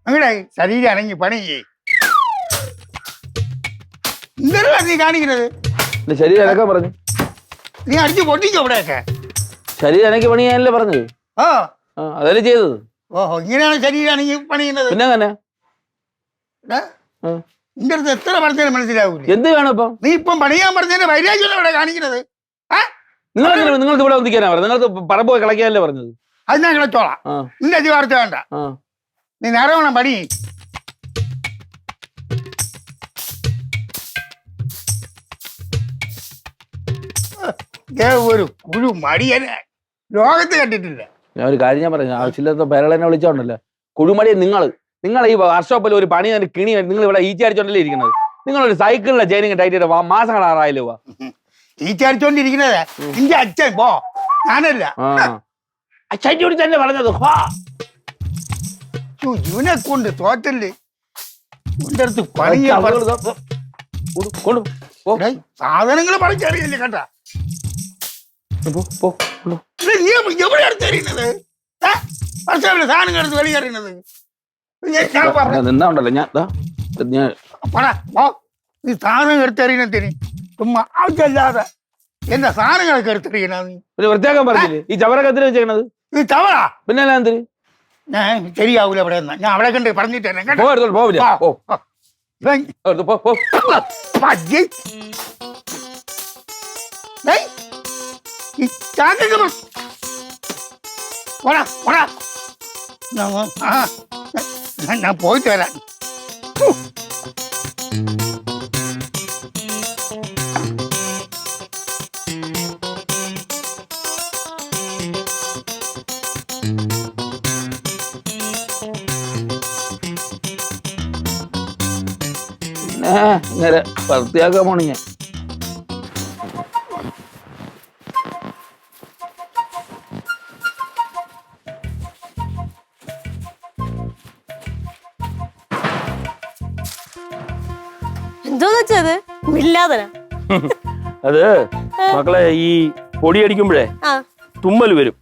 അങ്ങനെ ശരീരം അനങ്ങി പണി എന്തെല്ലാം നീ കാണിക്കുന്നത്? ശരീരം അനക്കാൻ പറഞ്ഞു. നീ അടിച്ചു പൊട്ടിക്കോ ഇവിടെയൊക്കെ. ശരീരം അനക്കി പണിയാനല്ലേ പറഞ്ഞത്? ഓ അതല്ലേ ചെയ്തത്. ഓഹോ, ഇങ്ങനെയാണ് ശരീരം അനങ്ങി പണിയുന്നത്. പിന്നെ അങ്ങനെ നിന്റെ അടുത്ത് എത്ര പറഞ്ഞാലും മനസ്സിലാവൂല. എന്ത് വേണം ഇപ്പൊ? നീ ഇപ്പം പണിയാൻ പറഞ്ഞതിന്റെ വൈരാഗ്യം ഇവിടെ കാണിക്കുന്നത്. നിങ്ങൾക്ക് ഇവിടെ ഒന്നിക്കാനാ പറഞ്ഞത്? നിങ്ങൾക്ക് പറമ്പ് പോയി കളക്കാനല്ലേ പറഞ്ഞത്? അത് ഞാൻ കളിച്ചോളാം. നിന്റെ അധികാരത്തെ വേണ്ട. നീ നേരെ വേണം പണി. ഒരു കുഴു മടിയനെ ലോകത്ത് കണ്ടിട്ടില്ല. ഞാൻ ഒരു കാര്യം ഞാൻ പറഞ്ഞു, ആവശ്യമില്ലാത്ത പേരളെന്നെ വിളിച്ചോണ്ടല്ലേ കുഴിമടിയെ. നിങ്ങൾ ഈ വർക്ക്ഷോപ്പിൽ ഒരു പണി കിണി നിങ്ങൾ ഇവിടെ ഈച്ച അടിച്ചോണ്ടല്ലേ ഇരിക്കുന്നത്. നിങ്ങളൊരു സൈക്കിളിലെ ചെയിനിങ് ടൈറ്റ് മാസങ്ങൾ 6000 രൂപ ഈച്ച അടിച്ചോണ്ടിരിക്കുന്നത്. നിന്റെ അച്ഛൻ പോ, ഞാനല്ല. അച്ഛനോട് തന്നെ പറഞ്ഞത്. ഇവനെ കൊണ്ട് തോറ്റല്ലേ നിന്റെ അടുത്ത് പണി. സാധനങ്ങൾ പറിച്ചറിയില്ലേ കേട്ടാ. എവിടെ അടുത്തറിയുന്നത്? സാധനങ്ങൾ എടുത്ത് വെളിയറിയുന്നത് നിന്നാണ്ടല്ലോ. നീ സാധനം എടുത്തറിയണത്തിന് ചുമ്മാ ആവശ്യമില്ലാതെ എന്റെ സാധനങ്ങളൊക്കെ എടുത്തറിയണ. നീ വൃത്തിയാക്കാൻ പറഞ്ഞില്ലേ ഈ ചവറൊക്കെ എന്തിനാ വെച്ചേക്കണത്? ഇത് ചവറാ. പിന്നെ എന്തിന്? ഞാൻ ശരിയാവൂല ഇവിടെ. ഞാൻ അവിടെ കണ്ട് പറഞ്ഞിട്ട് ഞാൻ പോയിട്ട് വരാൻ. നേരെ വൃത്തിയാക്കാൻ പോണ ഞാൻ. എന്തോന്ന് ഇല്ലാതെ അത് മക്കളെ ഈ പൊടി അടിക്കുമ്പോഴേ തുമ്മൽ വരും.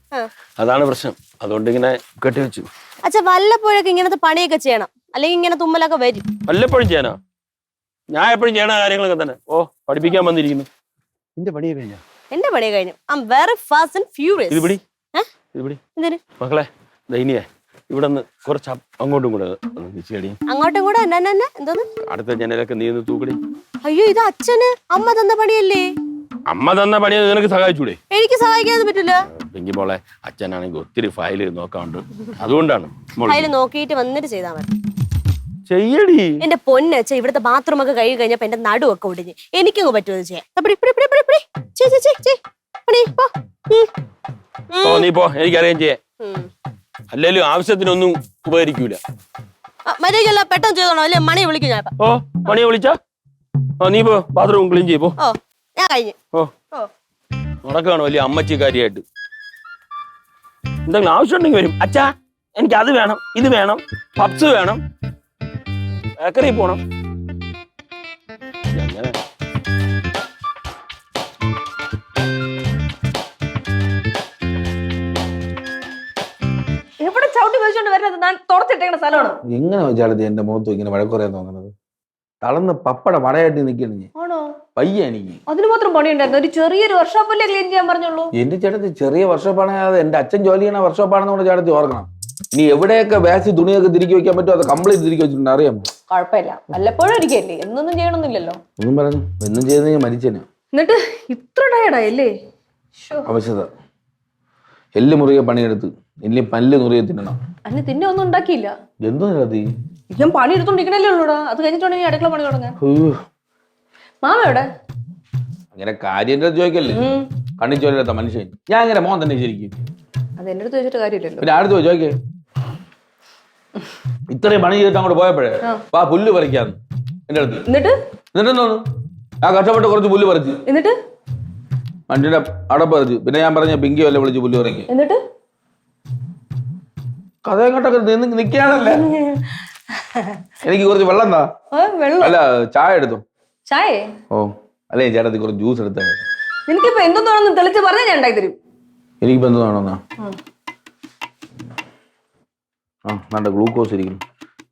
അതാണ് പ്രശ്നം. അതുകൊണ്ട് ഇങ്ങനെ കെട്ടിവെച്ചു. അച്ഛാ വല്ലപ്പോഴൊക്കെ ഇങ്ങനത്തെ പണിയൊക്കെ ചെയ്യണം, അല്ലെങ്കിൽ ഇങ്ങനെ തുമ്മലൊക്കെ വരും. വല്ലപ്പോഴും ചെയ്യാനോ? ഞാൻ എപ്പോഴും ചെയ്യണ കാര്യങ്ങളൊക്കെ തന്നെ. പഠിപ്പിക്കാൻ വന്നിരിക്കുന്നു. നിന്റെ പണിയൊക്കെ കഴിഞ്ഞാ? എന്റെ പണിയൊക്കെ കഴിഞ്ഞു. I am very fast and furious. ഇത് പിടി. മക്കളെ ദൈനിയെ ഇവിടെ നിന്ന് കുറച്ച് അങ്ങോട്ടും കൂടെ അങ്ങോട്ടും കൂടെ എന്തോന്ന് അടുത്ത ജനലൊക്കെ നീ ഒന്ന് തൂക്കടി. അയ്യോ, ഇത് അച്ഛന് അമ്മ തന്ന പണിയല്ലേ? അമ്മ തന്ന പണി നിനക്ക് സഹായിച്ചൂടെ? എനിക്ക് സഹായിക്കാൻ പറ്റില്ല. പിങ്കി മോളെ, അച്ഛനാണെങ്കിൽ ഒത്തിരി ഫയല് നോക്കാറുണ്ട്. അതുകൊണ്ടാണ്. ഫയല് നോക്കിയിട്ട് വന്നിട്ട് ചെയ്താൽ മതി. ചെയ്യടി. എന്റെ പൊന്നച്ഛ, ഇവിടുത്തെ ബാത്റൂം ഒക്കെ കഴുകി കഴിഞ്ഞപ്പോ എന്റെ നടുവൊക്കെ ഒടിഞ്ഞ് എനിക്കങ്ങ് പറ്റുമത് ചെയ്യാൻ. നീ പോ, എനിക്കറിയാൻ ചെയ്യേ. അല്ലേലും ആവശ്യത്തിനൊന്നും ഉപകരിക്കൂല. മര്യാദ പെട്ടെന്ന് ചെയ്തോണോ, അല്ലെ മണി വിളിക്കും ഞാൻ. മണിയെ വിളിച്ചാ നീ പോ, ബാത്റൂം ക്ലീൻ ചെയ്യ് പോ. ഞാൻ കഴിഞ്ഞു. നടക്കാണ് വലിയ അമ്മച്ചിക്കാരിയായിട്ട്. എന്തെങ്കിലും ആവശ്യം ഉണ്ടെങ്കിൽ വരും. അച്ഛാ എനിക്ക് അത് വേണം, ഇത് വേണം, പപ്സ് വേണം, ബേക്കറി പോണം. അങ്ങനെ എവിടെ ചവിട്ടി വെച്ചോണ്ട് വരുന്നത്? ഞാൻ തുറച്ചിട്ടേക്കുന്ന സ്ഥലമാണ്. എങ്ങനെ വെച്ചാൽ എന്റെ മുഖത്ത് ഇങ്ങനെ വഴക്കുറയാൻ തോന്നുന്നത്? തളർന്ന് പപ്പട മടയായിട്ട് നിൽക്കണേ. ആണോ? പയ്യ എനിക്ക് അതിന് മാത്രം പണിയുണ്ടായിരുന്നു. ഒരു ചെറിയൊരു വർക്ക്ഷോപ്പല്ലേ ക്ലീൻ ചെയ്യാൻ പറഞ്ഞുള്ളൂ. എന്റെ ചേട്ടത്തി ചെറിയ വർക്ക്ഷോപ്പാണ്. എന്റെ അച്ഛൻ ജോലി ചെയ്യണ വർക്ക്ഷോപ്പാണെന്ന് ചേട്ടത്തി ഓർക്കണം. ഇനി എവിടെയൊക്കെ വേസ്റ്റ് തുണിയൊക്കെ തിരികെ വെക്കാൻ പറ്റുമോ അത് കംപ്ലീറ്റ് തിരികെ വെച്ചിട്ടുണ്ട്. അറിയാമോ? കുഴപ്പമില്ല, വല്ലപ്പോഴും ഇരിക്കല്ലേ, എന്നൊന്നും ചെയ്യണമെന്നില്ലല്ലോ. ഒന്നും പറഞ്ഞു എന്നും ചെയ്തെങ്കിൽ മരിച്ചേനെ. എന്നിട്ട് ഇത്ര ടയർഡായല്ലേ? അവശത. എല്ല് മുറിയെ പണിയെടുത്ത് എല്ലി പല്ല് മുറിയെ തിന്നണം. അന്നെ തിന്നെ ഒന്നും ഉണ്ടാക്കിയില്ല. എന്തോ ചേട്ടത്തി ഞാൻ പണി എടുത്തോണ്ടിരിക്കണല്ലേ ഉള്ളൂടാ. അത് കഴിഞ്ഞിട്ടുണ്ടെങ്കിൽ അടുക്കള പണി തുടങ്ങാൻ. മാമ എവിടെ? അങ്ങനെ കാര്യം ചോദിക്കല്ലേ, കണ്ണിച്ചോലില്ലാത്ത മനുഷ്യൻ. ഞാൻ അങ്ങനെ മോൻ തന്നെ ശരിക്കും. അത് എന്റെ അടുത്ത് ചോദിച്ചിട്ട് കാര്യമില്ലല്ലോ. പിന്നെ അടുത്ത് ചോദിക്കേ. ഇത്രയും പണി ചെയ്തിട്ട് അങ്ങോട്ട് പോയപ്പോഴേ വാ പുല്ല് പറിക്കാന്ന് എന്റെ അടുത്ത്. എന്നിട്ടെന്തോന്നു ഞാൻ കഷ്ടപ്പെട്ട് കുറച്ച് പുല്ല് പറിച്ച് എന്നിട്ട് വണ്ടിയുടെ അടപ്പ് പറിച്ചു. പിന്നെ ഞാൻ പറഞ്ഞ പിങ്കി വല്ല വിളിച്ച് പുല്ല് പറിക്കും. എന്നിട്ട് കഥ എങ്ങോട്ടൊക്കെ നിൽക്കുകയാണല്ലേ. എനിക്ക് കുറച്ച് വെള്ളം എന്താ? അല്ല ചായ എടുത്തു. ചായ? ഓ അല്ലേ ചേട്ടത്തി കുറച്ച് ജ്യൂസ് എടുത്ത. എനിക്കിപ്പോ എന്തൊന്നും തെളിച്ച് പറഞ്ഞാൽ ഞാൻ ഉണ്ടാക്കി തരും. എനിക്കിപ്പോ എന്ത് വേണമെന്നാ? ആ നല്ല ഗ്ലൂക്കോസ് ഇരിക്കുന്നു.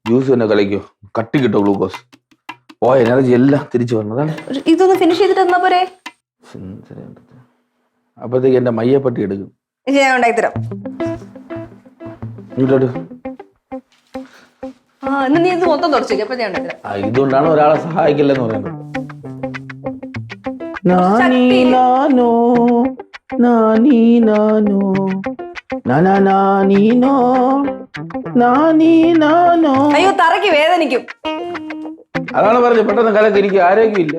ജ്യൂസ് തന്നെ കലയ്ക്കോ, കട്ടി കിട്ടോ ഗ്ലൂക്കോസ്. പോയ എനർജി എല്ലാം തിരിച്ചു വന്നതാണ്. ഇതൊന്ന് ഫിനിഷ് ചെയ്തിട്ട് എന്നാ പോരെ? അപ്പഴത്തേക്ക് എന്റെ മയ്യപ്പട്ടി എടുക്കും. ഞാൻ ഉണ്ടാക്കിത്തരാം. ഇങ്ങോട്ട് ആ എന്നാ നീ ഇത് മൊത്തം തുടച്ചേക്ക്, അപ്പൊ ഞാൻ ഉണ്ടാക്കിത്തരാം. ഇതുകൊണ്ടാണ് ഒരാളെ സഹായിക്കില്ലെന്ന് പറയുന്നത്. നാനീ നാനോ നാനീ നാനോ നാനീനോ നാനീ നാനോ. അയ്യോ തറയ്ക്ക് വേദനിക്കും. അതാണ് പറഞ്ഞത്, പെട്ടെന്ന് കലക്ക് എനിക്ക് ആരോഗ്യമില്ല.